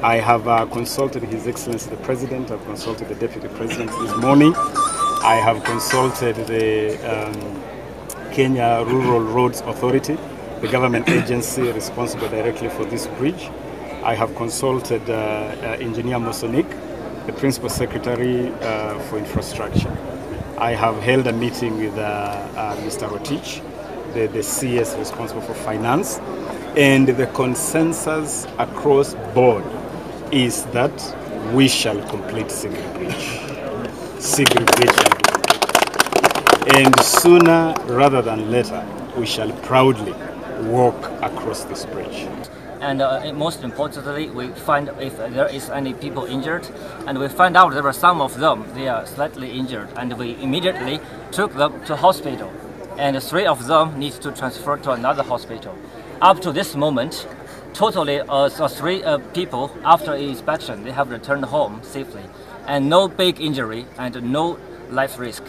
I have consulted His Excellency the President. I've consulted the Deputy President this morning. I have consulted the Kenya Rural Roads Authority, the government agency responsible directly for this bridge. I have consulted Engineer Mosonik, the Principal Secretary for Infrastructure. I have held a meeting with Mr. Rotich, the CS responsible for finance, and the consensus across board is that we shall complete Sigiri Bridge. Sigiri Bridge shall be completed. And sooner rather than later, we shall proudly walk across this bridge. And most importantly, we find if there is any people injured, and we find out there are some of them, they are slightly injured, and we immediately took them to hospital. And 3 of them need to transfer to another hospital. Up to this moment, totally 3 people after inspection, they have returned home safely, and no big injury and no life risk.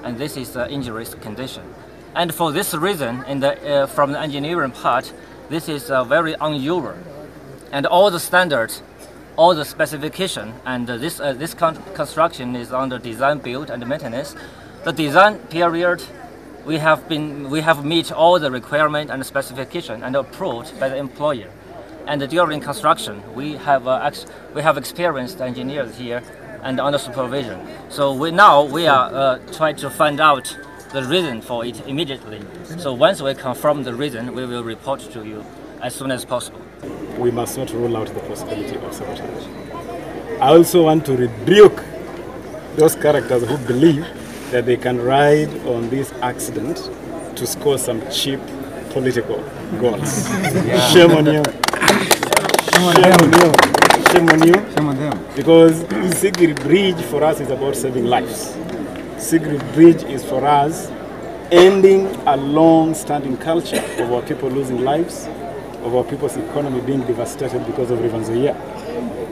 And this is the injury risk condition. And for this reason, from the engineering part, this is very unusual. And all the standards, all the specification, and this construction is under design, build, and maintenance. The design period, we have met all the requirement and specification and approved by the employer. And during construction, we have experienced engineers here and under supervision. So we are trying to find out the reason for it immediately. So once we confirm the reason, we will report to you as soon as possible. We must not rule out the possibility of sabotage. I also want to rebuke those characters who believe that they can ride on this accident to score some cheap political goals. Yeah. Shame on you. Shame on you. Shame on you. Shame on them. Because Sigiri Bridge for us is about saving lives. Sigiri Bridge is for us ending a long-standing culture of our people losing lives, of our people's economy being devastated because of River Nzoia.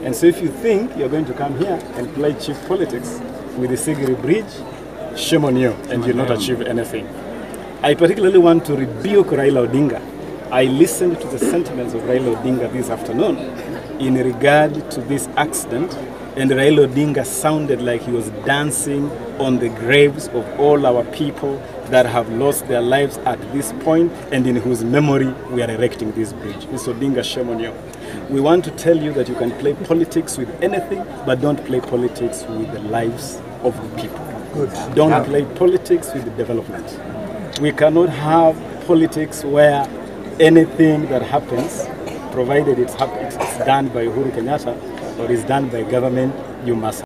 And so if you think you're going to come here and play cheap politics with the Sigiri Bridge, shame on you, and you'll not achieve anything. I particularly want to rebuke Raila Odinga. I listened to the sentiments of Raila Odinga this afternoon in regard to this accident, and Raila Odinga sounded like he was dancing on the graves of all our people that have lost their lives at this point and in whose memory we are erecting this bridge. Mr. Odinga, shame on you. We want to tell you that you can play politics with anything, but don't play politics with the lives of the people. Good. Don't play politics with the development. We cannot have politics where anything that happens, provided it's done by Uhuru Kenyatta or is done by government, you must